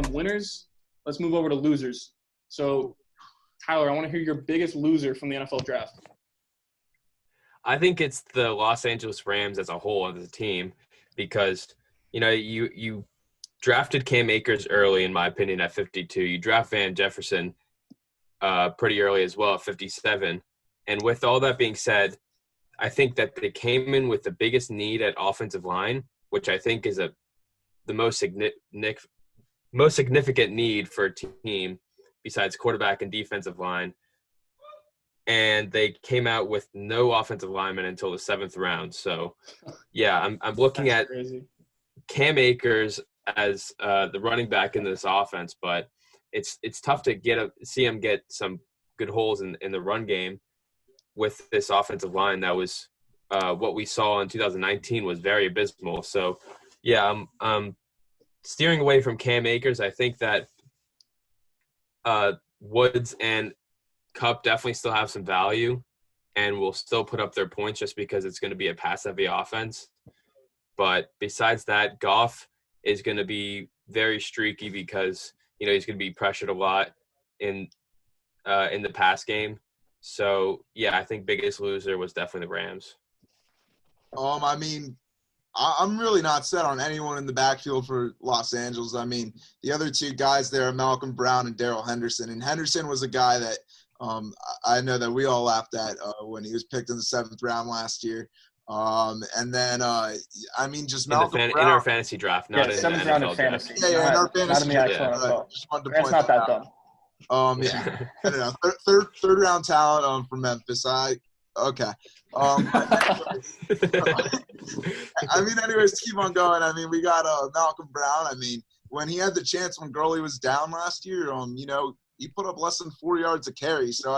from winners, let's move over to losers. So, Tyler, I want to hear your biggest loser from the NFL draft. I think it's the Los Angeles Rams as a whole, as a team, because, you drafted Cam Akers early, in my opinion, at 52. You draft Van Jefferson pretty early as well at 57. And with all that being said, I think that they came in with the biggest need at offensive line, which I think is the most significant need for a team besides quarterback and defensive line. And they came out with no offensive lineman until the 7th round. So, yeah, I'm looking at Cam Akers as the running back in this offense, but it's tough to see him get some good holes in the run game with this offensive line. That was what we saw in 2019 was very abysmal. So, yeah, I'm steering away from Cam Akers. I think that Woods and Kupp definitely still have some value and will still put up their points just because it's going to be a pass-heavy offense. But besides that, Goff is going to be very streaky because, he's going to be pressured a lot in the pass game. So, yeah, I think biggest loser was definitely the Rams. I mean, I'm really not set on anyone in the backfield for Los Angeles. I mean, the other two guys there are Malcolm Brown and Darrell Henderson. And Henderson was a guy that I know that we all laughed at when he was picked in the 7th round last year. And then, just Malcolm Brown. In our fantasy draft, not in the 7th round NFL of fantasy. draft. Yeah, in our fantasy not in the actual NFL. Just wanted to Grant's point not that out. dumb. Yeah, I don't know. Third round talent from Memphis. Okay. Anyways, to keep on going. We got Malcolm Brown. When he had the chance when Gurley was down last year, he put up less than 4 yards a carry. So,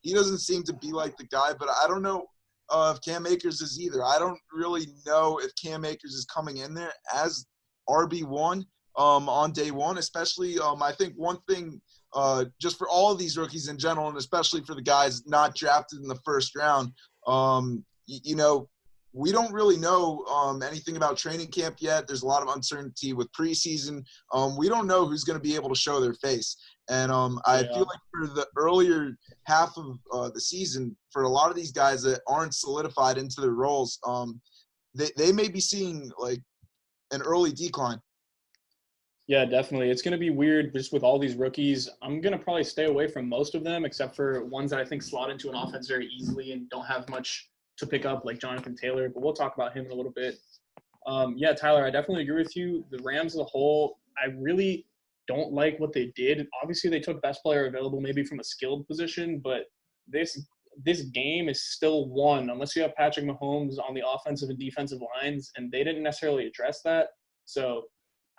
he doesn't seem to be like the guy, but I don't know if Cam Akers is either. I don't really know if Cam Akers is coming in there as RB1 on day one, especially I think one thing just for all of these rookies in general, and especially for the guys not drafted in the 1st round, we don't really know anything about training camp yet. There's a lot of uncertainty with preseason. We don't know who's going to be able to show their face. And I feel like for the earlier half of the season, for a lot of these guys that aren't solidified into their roles, they may be seeing like an early decline. Yeah, definitely. It's going to be weird just with all these rookies. I'm going to probably stay away from most of them except for ones that I think slot into an offense very easily and don't have much to pick up, like Jonathan Taylor. But we'll talk about him in a little bit. Yeah, Tyler, I definitely agree with you. The Rams as a whole, I really don't like what they did. Obviously, they took best player available maybe from a skilled position, but this game is still won unless you have Patrick Mahomes on the offensive and defensive lines, and they didn't necessarily address that. So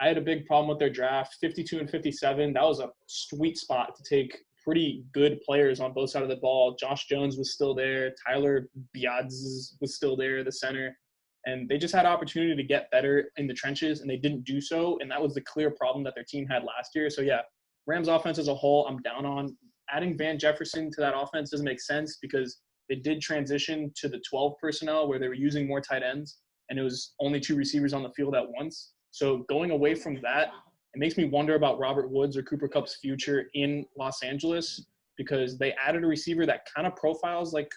I had a big problem with their draft. 52 and 57, that was a sweet spot to take pretty good players on both sides of the ball. Josh Jones was still there. Tyler Biadasz was still there, the center. And they just had opportunity to get better in the trenches, and they didn't do so. And that was the clear problem that their team had last year. So, yeah, Rams offense as a whole, I'm down on. Adding Van Jefferson to that offense doesn't make sense because they did transition to the 12 personnel where they were using more tight ends, and it was only 2 receivers on the field at once. So going away from that, it makes me wonder about Robert Woods or Cooper Kupp's future in Los Angeles because they added a receiver that kind of profiles like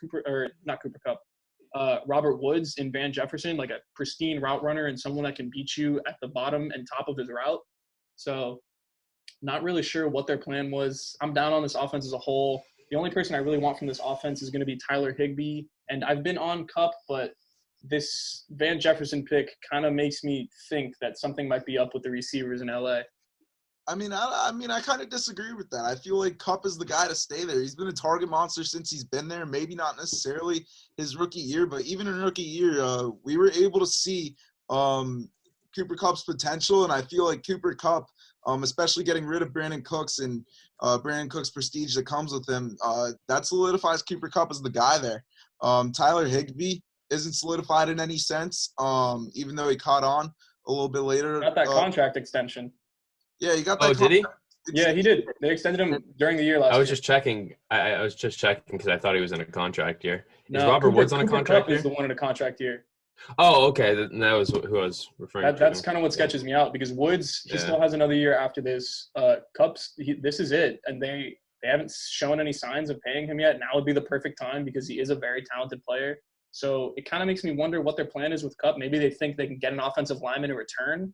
Robert Woods in Van Jefferson, like a pristine route runner and someone that can beat you at the bottom and top of his route. So not really sure what their plan was. I'm down on this offense as a whole. The only person I really want from this offense is going to be Tyler Higbee. And I've been on Kupp, but this Van Jefferson pick kind of makes me think that something might be up with the receivers in LA. I kind of disagree with that. I feel like Kupp is the guy to stay there. He's been a target monster since he's been there. Maybe not necessarily his rookie year, but even in rookie year, we were able to see Cooper Kupp's potential, and I feel like Cooper Kupp, especially getting rid of Brandon Cooks and Brandon Cooks' prestige that comes with him, that solidifies Cooper Kupp as the guy there. Tyler Higbee isn't solidified in any sense, even though he caught on a little bit later. Got that contract extension. Yeah, he got that. Oh, did he? Yeah, he did. They extended him during the year last year. I was just checking. I was just checking because I thought he was in a contract year. Is No, Robert Woods on a Cooper contract Kupp year? is the one in a contract year. Oh, okay. That was who I was referring That's to. kind of what sketches me out because Woods, he Yeah. still has another year after this. Cups, this is it, and they haven't shown any signs of paying him yet. Now would be the perfect time because he is a very talented player. So it kind of makes me wonder what their plan is with Cup. Maybe they think they can get an offensive lineman in return.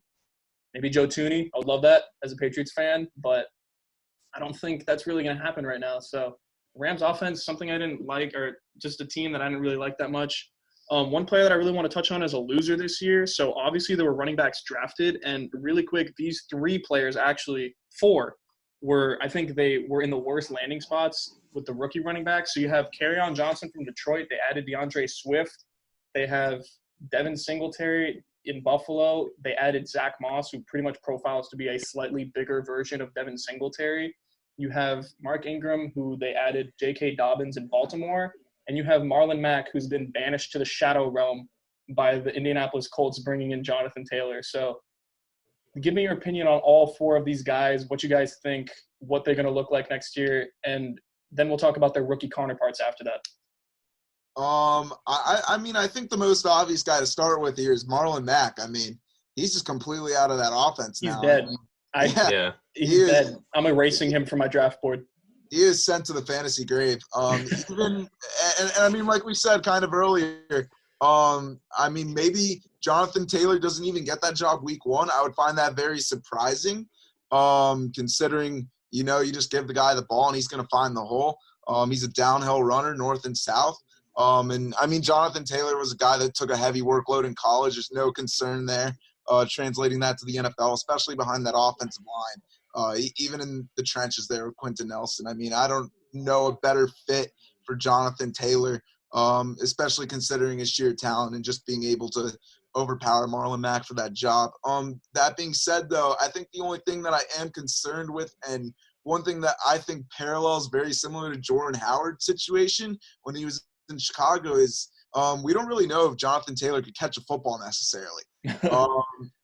Maybe Joe Tooney. I would love that as a Patriots fan, but I don't think that's really going to happen right now. So Rams offense, something I didn't like, or just a team that I didn't really like that much. One player that I really want to touch on as a loser this year. So obviously there were running backs drafted, and really quick, these three players, actually four, I think they were in the worst landing spots with the rookie running backs. So you have Kerryon Johnson from Detroit. They added DeAndre Swift. They have Devin Singletary in Buffalo. They added Zach Moss, who pretty much profiles to be a slightly bigger version of Devin Singletary. You have Mark Ingram, who they added J.K. Dobbins in Baltimore. And you have Marlon Mack, who's been banished to the shadow realm by the Indianapolis Colts, bringing in Jonathan Taylor. So give me your opinion on all four of these guys, what you guys think, what they're going to look like next year, and then we'll talk about their rookie counterparts after that. I mean, I think the most obvious guy to start with here is Marlon Mack. I mean, he's just completely out of that offense now. He's dead. He's dead. I'm erasing him from my draft board. He is sent to the fantasy grave. And I mean, like we said kind of earlier, I mean, maybe Jonathan Taylor doesn't even get that job week one. I would find that very surprising, considering, you just give the guy the ball and he's going to find the hole. He's a downhill runner, north and south. And, I mean, Jonathan Taylor was a guy that took a heavy workload in college. There's no concern there translating that to the NFL, especially behind that offensive line. Even in the trenches there with Quentin Nelson. I mean, I don't know a better fit for Jonathan Taylor, especially considering his sheer talent and just being able to overpower Marlon Mack for that job. That being said, though, I think the only thing that I am concerned with, and one thing that I think parallels very similar to Jordan Howard's situation when he was in Chicago is we don't really know if Jonathan Taylor could catch a football necessarily.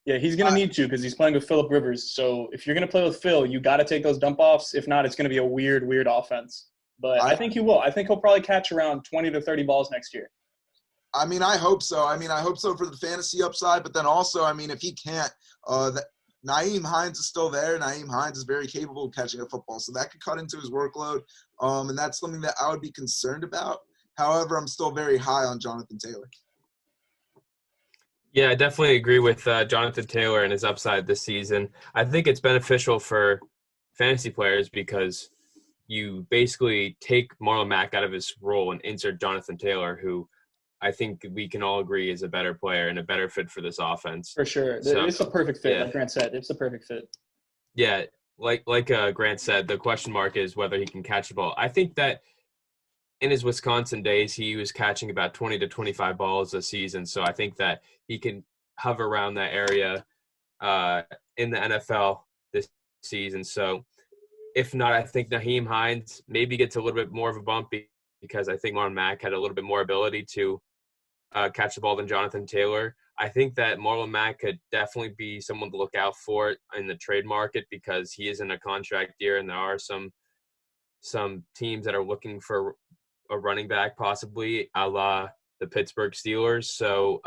Yeah, he's going to need to because he's playing with Phillip Rivers. So if you're going to play with Phil, you got to take those dump offs. If not, it's going to be a weird offense. But I think he will. I think he'll probably catch around 20 to 30 balls next year. I mean, I hope so. I hope so for the fantasy upside. But then also, I mean, if he can't, Nyheim Hines is still there. Nyheim Hines is very capable of catching a football. So that could cut into his workload. And that's something that I would be concerned about. However, I'm still very high on Jonathan Taylor. Yeah, I definitely agree with Jonathan Taylor and his upside this season. I think it's beneficial for fantasy players because you basically take Marlon Mack out of his role and insert Jonathan Taylor, who I think we can all agree is a better player and a better fit for this offense. For sure. So, it's a perfect fit, like Grant said. It's a perfect fit. Yeah, like Grant said, the question mark is whether he can catch the ball. I think that in his Wisconsin days, he was catching about 20 to 25 balls a season. So I think that he can hover around that area in the NFL this season. So if not, I think Nyheim Hines maybe gets a little bit more of a bump because I think Marlon Mack had a little bit more ability to catch the ball than Jonathan Taylor. I think that Marlon Mack could definitely be someone to look out for in the trade market because he is in a contract year and there are some teams that are looking for a running back, possibly a la the Pittsburgh Steelers. So,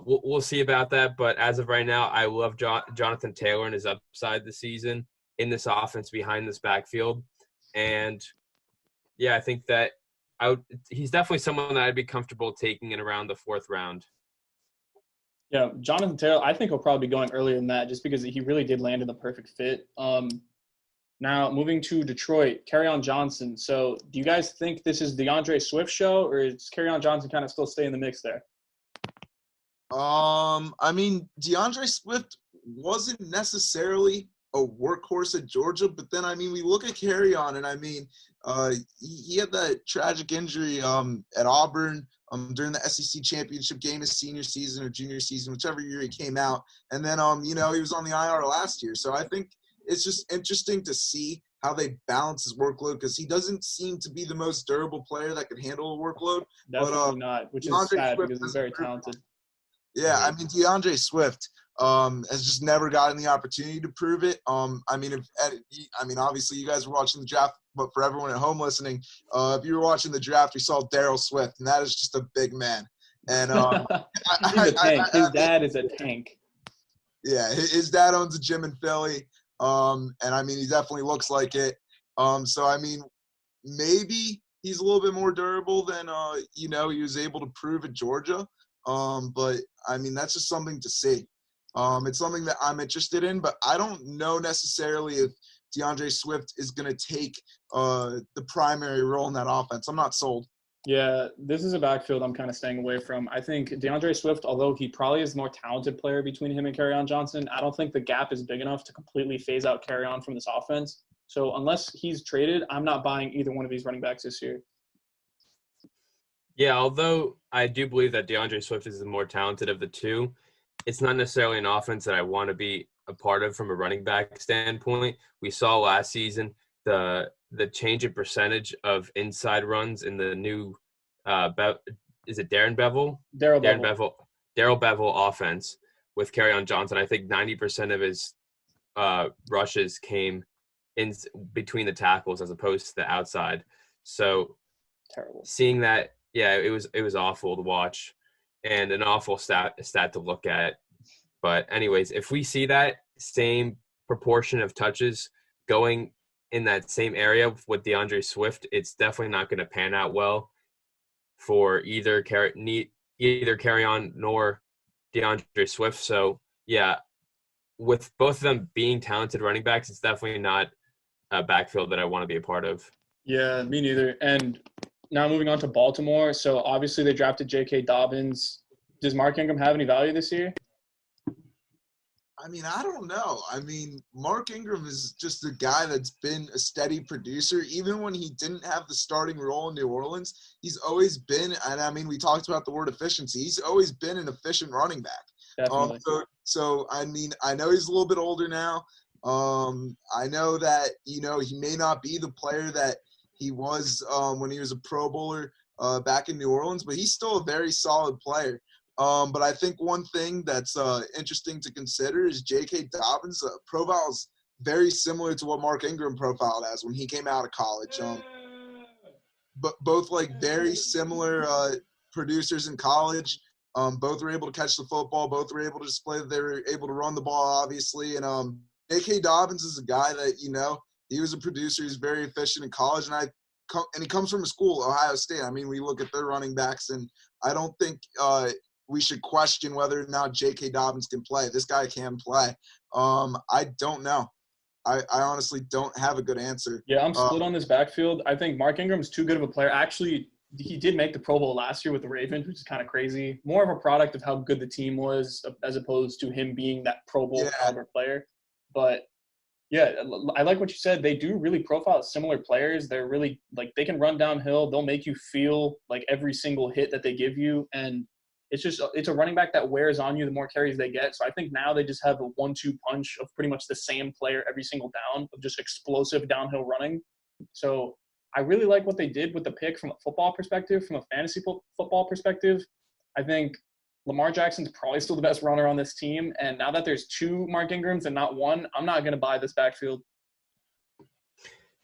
we'll see about that. But as of right now, I love Jonathan Taylor and his upside this season in this offense behind this backfield. And, I think that he's definitely someone that I'd be comfortable taking in around the fourth round. Yeah, Jonathan Taylor, I think he'll probably be going earlier than that just because he really did land in the perfect fit. Now, moving to Detroit, Kerryon Johnson. So do you guys think this is DeAndre Swift show, or is Kerryon Johnson kind of still stay in the mix there? I mean, DeAndre Swift wasn't necessarily a workhorse at Georgia, but then, I mean, we look at Kerryon, and I mean, he had that tragic injury at Auburn during the SEC championship game his senior season or junior season, whichever year he came out. And then, he was on the IR last year. So I think it's just interesting to see how they balance his workload because he doesn't seem to be the most durable player that could handle a workload. Definitely not, which is sad because he's very talented. Yeah, I mean, DeAndre Swift has just never gotten the opportunity to prove it. Obviously you guys were watching the draft, but for everyone at home listening, if you were watching the draft, we saw Darryl Swift, and that is just a big man. And He's a tank. His dad is a tank. Yeah, his dad owns a gym in Philly. And I mean, he definitely looks like it. So I mean, maybe he's a little bit more durable than he was able to prove at Georgia. But I mean, that's just something to see. It's something that I'm interested in, but I don't know necessarily if DeAndre Swift is going to take the primary role in that offense. I'm not sold. Yeah, this is a backfield I'm kind of staying away from. I think DeAndre Swift, although he probably is the more talented player between him and Kerryon Johnson, I don't think the gap is big enough to completely phase out Kerryon from this offense. So unless he's traded, I'm not buying either one of these running backs this year. Yeah, although I do believe that DeAndre Swift is the more talented of the two, it's not necessarily an offense that I want to be a part of from a running back standpoint. We saw last season the change in percentage of inside runs in the new is it Darren Bevel? Darrell Bevel offense with Kerryon Johnson. I think 90% of his rushes came in between the tackles as opposed to the outside. So terrible. Seeing that, yeah, it was awful to watch and an awful stat to look at. But anyways, if we see that same proportion of touches going in that same area with DeAndre Swift, it's definitely not going to pan out well for either Kerryon nor DeAndre Swift. So yeah, with both of them being talented running backs, it's definitely not a backfield that I want to be a part of. Yeah, me neither. And now moving on to Baltimore. So obviously they drafted J.K. Dobbins. Does Mark Ingram have any value this year? I mean, I don't know. I mean, Mark Ingram is just a guy that's been a steady producer. Even when he didn't have the starting role in New Orleans, he's always been, and I mean, we talked about the word efficiency. He's always been an efficient running back. Definitely. So I mean, I know he's a little bit older now. I know that, he may not be the player that he was when he was a Pro Bowler back in New Orleans, but he's still a very solid player. But I think one thing that's interesting to consider is J.K. Dobbins' profile is very similar to what Mark Ingram profiled as when he came out of college. But both like very similar producers in college. Both were able to catch the football. Both were able to display that they were able to run the ball, obviously. And J.K. Dobbins is a guy that, he was a producer. He's very efficient in college, and he comes from a school, Ohio State. I mean, we look at their running backs, and I don't think we should question whether or not J.K. Dobbins can play. This guy can play. I don't know. I honestly don't have a good answer. Yeah, I'm split on this backfield. I think Mark Ingram's too good of a player. Actually, he did make the Pro Bowl last year with the Ravens, which is kind of crazy. More of a product of how good the team was as opposed to him being that Pro Bowl caliber player. But, yeah, I like what you said. They do really profile similar players. They're really – like they can run downhill. They'll make you feel like every single hit that they give you. And it's a running back that wears on you the more carries they get. So I think now they just have a 1-2 punch of pretty much the same player every single down of just explosive downhill running. So I really like what they did with the pick from a football perspective, from a fantasy football perspective. I think Lamar Jackson's probably still the best runner on this team. And now that there's two Mark Ingrams and not one, I'm not going to buy this backfield.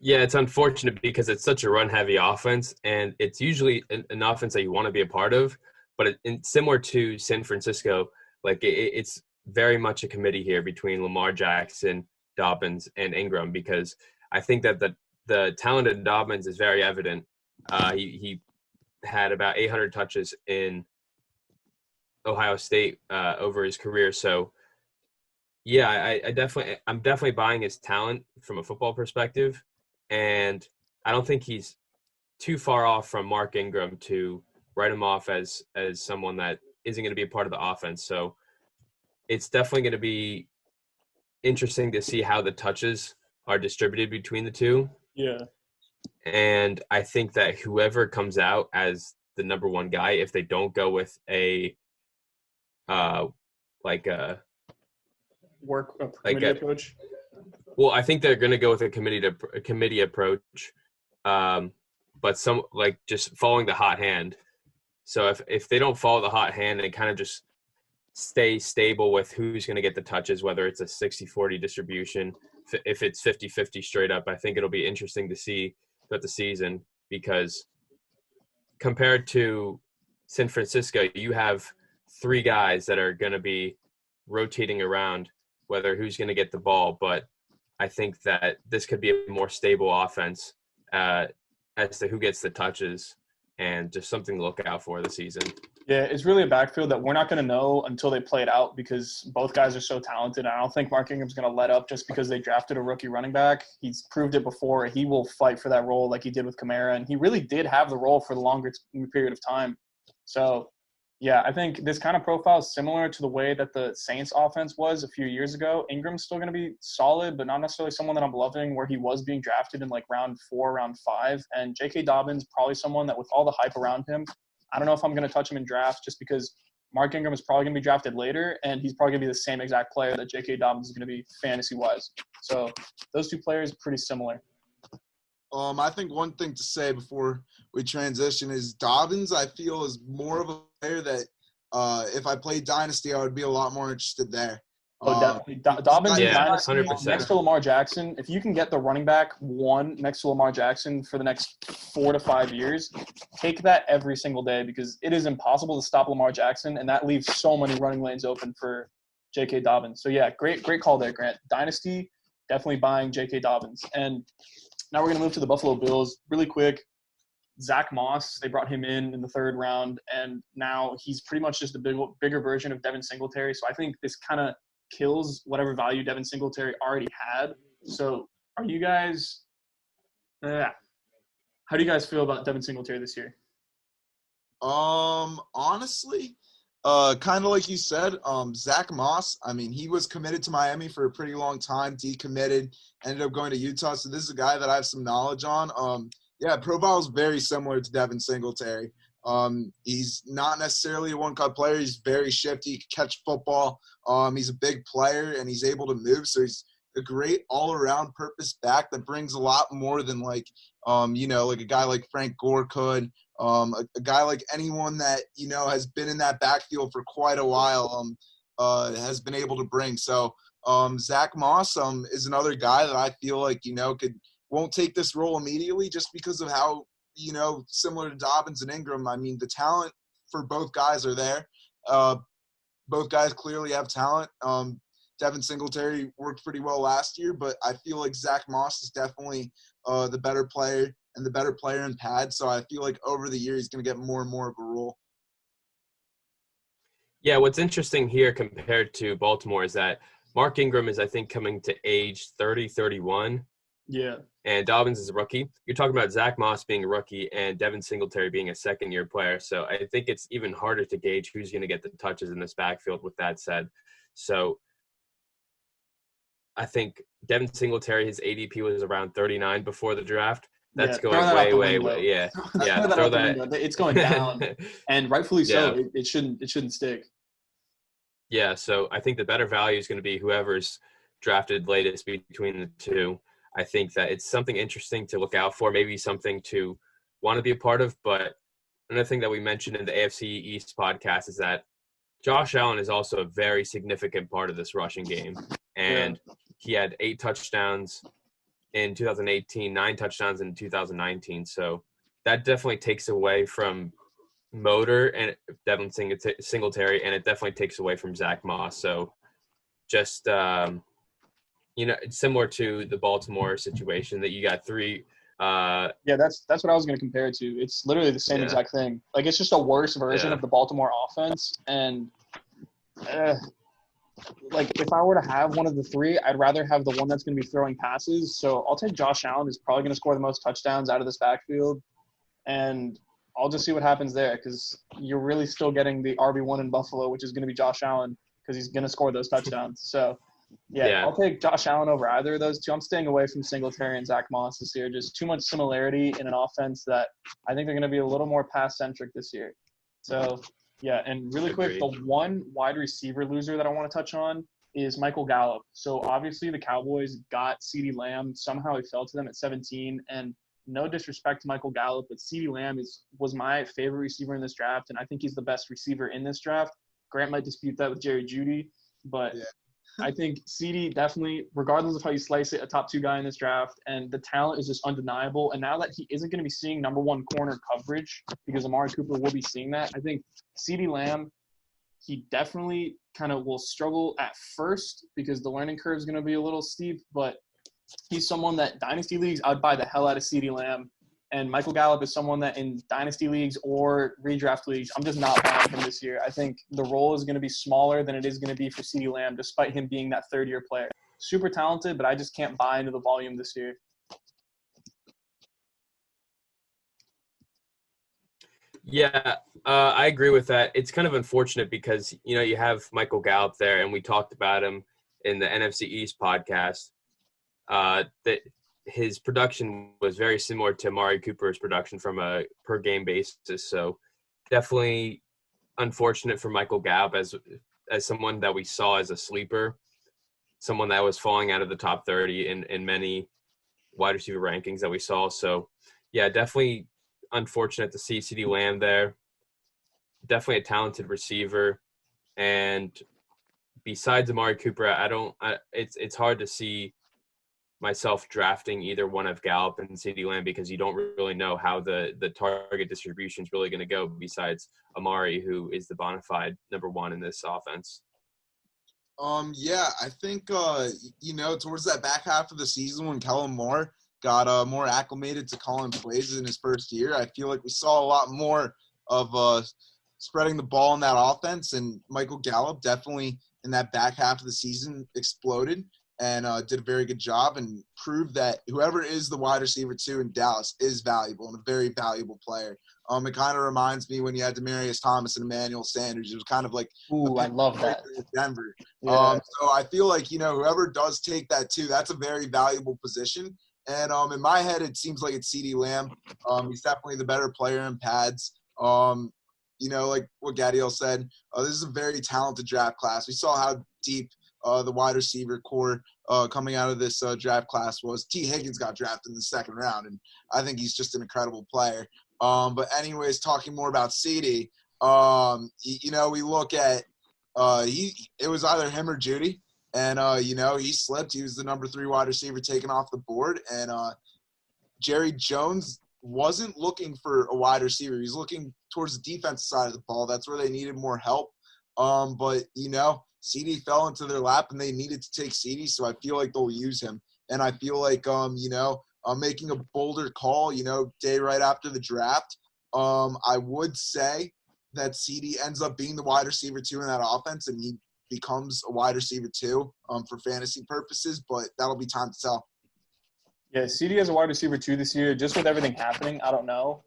Yeah, it's unfortunate because it's such a run-heavy offense, and it's usually an offense that you want to be a part of. But similar to San Francisco, like it's very much a committee here between Lamar Jackson, Dobbins, and Ingram, because I think that the talent in Dobbins is very evident. He had about 800 touches in Ohio State over his career. So, yeah, I'm definitely buying his talent from a football perspective, and I don't think he's too far off from Mark Ingram to write him off as someone that isn't going to be a part of the offense. So it's definitely going to be interesting to see how the touches are distributed between the two. Yeah. And I think that whoever comes out as the number one guy, if they don't go with a committee approach. Well, I think they're going to go with a committee approach, but some like just following the hot hand. So if they don't follow the hot hand and kind of just stay stable with who's going to get the touches, whether it's a 60-40 distribution, if it's 50-50 straight up, I think it'll be interesting to see throughout the season, because compared to San Francisco, you have three guys that are going to be rotating around whether who's going to get the ball. But I think that this could be a more stable offense as to who gets the touches, and just something to look out for this season. Yeah, it's really a backfield that we're not going to know until they play it out because both guys are so talented. I don't think Mark Ingram's going to let up just because they drafted a rookie running back. He's proved it before. He will fight for that role like he did with Kamara, and he really did have the role for the longer period of time. So, yeah, I think this kind of profile is similar to the way that the Saints offense was a few years ago. Ingram's still going to be solid, but not necessarily someone that I'm loving where he was being drafted in like round 4, round 5. And J.K. Dobbins, probably someone that with all the hype around him, I don't know if I'm going to touch him in draft just because Mark Ingram is probably going to be drafted later, and he's probably going to be the same exact player that J.K. Dobbins is going to be fantasy-wise. So those two players pretty similar. I think one thing to say before we transition is Dobbins, I feel, is more of a player that if I played Dynasty, I would be a lot more interested there. Oh, definitely. Dobbins yeah, Dynasty 100%. next to Lamar Jackson. If you can get the running back one next to Lamar Jackson for the next 4 to 5 years, take that every single day because it is impossible to stop Lamar Jackson, and that leaves so many running lanes open for J.K. Dobbins. So, yeah, great call there, Grant. Dynasty, definitely buying J.K. Dobbins. And now we're going to move to the Buffalo Bills really quick. Zach Moss, they brought him in the 3rd round, and now he's pretty much just a bigger version of Devin Singletary. So I think this kind of kills whatever value Devin Singletary already had. So are you guys how do you guys feel about Devin Singletary this year? Honestly, kind of like you said, Zach Moss, I mean, he was committed to Miami for a pretty long time, decommitted, ended up going to Utah. So this is a guy that I have some knowledge on. Yeah, profile is very similar to Devin Singletary. He's not necessarily a one-cut player. He's very shifty. He can catch football. He's a big player, and he's able to move. So he's a great all-around purpose back that brings a lot more than, like a guy like Frank Gore could. A guy like anyone that, has been in that backfield for quite a while has been able to bring. So Zach Moss is another guy that I feel like, won't take this role immediately just because of how, similar to Dobbins and Ingram. I mean, the talent for both guys are there. Both guys clearly have talent. Devin Singletary worked pretty well last year, but I feel like Zach Moss is definitely the better player and the better player in pad. So I feel like over the year he's going to get more and more of a role. Yeah, what's interesting here compared to Baltimore is that Mark Ingram is, I think, coming to age 30, 31. Yeah. And Dobbins is a rookie. You're talking about Zach Moss being a rookie and Devin Singletary being a second-year player. So I think it's even harder to gauge who's going to get the touches in this backfield with that said. So I think Devin Singletary, his ADP was around 39 before the draft. That's going way. Yeah. Throw that. It's going down, and rightfully so. Yeah. It shouldn't stick. Yeah. So I think the better value is going to be whoever's drafted latest between the two. I think that it's something interesting to look out for, maybe something to want to be a part of. But another thing that we mentioned in the AFC East podcast is that Josh Allen is also a very significant part of this rushing game. And he had 8 touchdowns in 2018, 9 touchdowns in 2019. So that definitely takes away from Motor and Devin Singletary, and it definitely takes away from Zach Moss. So just, it's similar to the Baltimore situation that you got 3. Yeah, that's what I was going to compare it to. It's literally the same exact thing. Like, it's just a worse version of the Baltimore offense. And, if I were to have one of the 3, I'd rather have the one that's going to be throwing passes. So I'll take Josh Allen, who's probably going to score the most touchdowns out of this backfield. And I'll just see what happens there because you're really still getting the RB1 in Buffalo, which is going to be Josh Allen because he's going to score those touchdowns. So, yeah, I'll take Josh Allen over either of those two. I'm staying away from Singletary and Zach Moss this year. Just too much similarity in an offense that I think they're going to be a little more pass-centric this year. So, yeah, and really quick, the one wide receiver loser that I want to touch on is Michael Gallup. So, obviously, the Cowboys got CeeDee Lamb. Somehow he fell to them at 17. And no disrespect to Michael Gallup, but CeeDee Lamb was my favorite receiver in this draft, and I think he's the best receiver in this draft. Grant might dispute that with Jerry Jeudy, but I think CD definitely, regardless of how you slice it, a top 2 guy in this draft, and the talent is just undeniable. And now that he isn't going to be seeing number 1 corner coverage because Amari Cooper will be seeing that, I think CD Lamb, he definitely kind of will struggle at first because the learning curve is going to be a little steep, but he's someone that dynasty leagues, I'd buy the hell out of CD Lamb. And Michael Gallup is someone that in dynasty leagues or redraft leagues, I'm just not buying him this year. I think the role is going to be smaller than it is going to be for CeeDee Lamb, despite him being that third-year player. Super talented, but I just can't buy into the volume this year. Yeah, I agree with that. It's kind of unfortunate because, you have Michael Gallup there, and we talked about him in the NFC East podcast, that his production was very similar to Amari Cooper's production from a per-game basis. So definitely unfortunate for Michael Gallup as someone that we saw as a sleeper, someone that was falling out of the top 30 in many wide receiver rankings that we saw. So, yeah, definitely unfortunate to see CeeDee Lamb there. Definitely a talented receiver. And besides Amari Cooper, it's hard to see myself drafting either one of Gallup and CeeDee Lamb because you don't really know how the target distribution is really going to go besides Amari, who is the bona fide number 1 in this offense. Yeah, I think, towards that back half of the season when Kellen Moore got more acclimated to calling plays in his first year, I feel like we saw a lot more of spreading the ball in that offense, and Michael Gallup definitely in that back half of the season exploded and did a very good job and proved that whoever is the wide receiver 2 in Dallas is valuable and a very valuable player. It kind of reminds me when you had Demaryius Thomas and Emmanuel Sanders. It was kind of like I love that. Denver. Yeah. So I feel like, whoever does take that 2, that's a very valuable position. And in my head, it seems like it's CeeDee Lamb. He's definitely the better player in pads. Like what Gadiel said, this is a very talented draft class. We saw how deep the wide receiver core coming out of this draft class was. T. Higgins got drafted in the 2nd round, and I think he's just an incredible player. But anyways, talking more about CeeDee, we look at it was either him or Judy, and he slipped. He was the number 3 wide receiver taken off the board, and Jerry Jones wasn't looking for a wide receiver. He was looking towards the defensive side of the ball. That's where they needed more help. But CeeDee fell into their lap, and they needed to take CeeDee, so I feel like they'll use him. And I feel like, making a bolder call, day right after the draft, I would say that CeeDee ends up being the wide receiver 2 in that offense, and he becomes a wide receiver 2 for fantasy purposes, but that'll be time to tell. Yeah, CeeDee as a wide receiver 2 this year, just with everything happening, I don't know.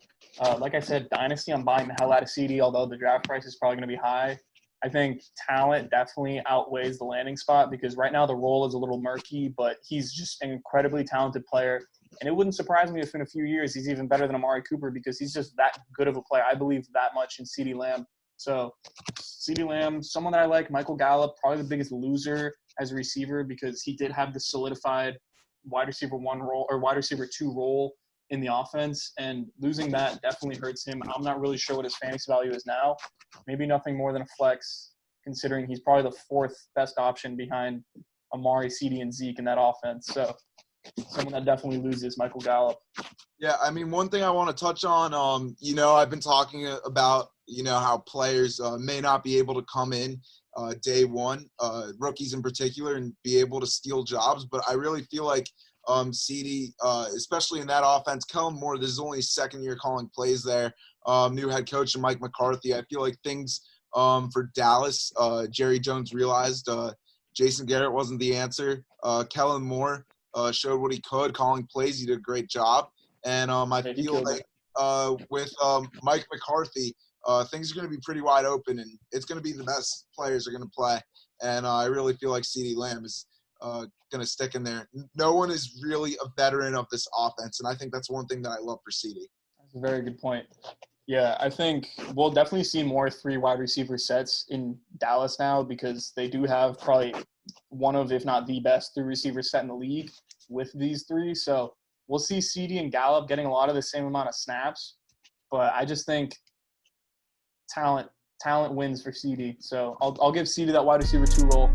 Like I said, Dynasty, I'm buying the hell out of CeeDee, although the draft price is probably going to be high. I think talent definitely outweighs the landing spot because right now the role is a little murky, but he's just an incredibly talented player. And it wouldn't surprise me if in a few years he's even better than Amari Cooper because he's just that good of a player. I believe that much in CeeDee Lamb. So CeeDee Lamb, someone that I like, Michael Gallup, probably the biggest loser as a receiver because he did have the solidified wide receiver 1 role or wide receiver 2 role in the offense, and losing that definitely hurts him. I'm not really sure what his fantasy value is now. Maybe nothing more than a flex, considering he's probably the 4th best option behind Amari, CeeDee, and Zeke in that offense. So someone that definitely loses, Michael Gallup. Yeah, I mean, one thing I want to touch on, I've been talking about, how players may not be able to come in day one, rookies in particular, and be able to steal jobs. But I really feel like CeeDee, especially in that offense, Kellen Moore, this is only his 2nd year calling plays there. New head coach Mike McCarthy. I feel like things for Dallas, Jerry Jones realized Jason Garrett wasn't the answer. Kellen Moore showed what he could, calling plays. He did a great job. And I feel like with Mike McCarthy, things are going to be pretty wide open, and it's going to be the best players are going to play. And I really feel like CeeDee Lamb is going to stick in there. No one is really a veteran of this offense, and I think that's one thing that I love for CeeDee. That's a very good point. Yeah, I think we'll definitely see more 3 wide receiver sets in Dallas now because they do have probably one of, if not the best 3 receiver set in the league with these 3. So we'll see CeeDee and Gallup getting a lot of the same amount of snaps, but I just think talent wins for CeeDee. So I'll give CeeDee that wide receiver 2 role.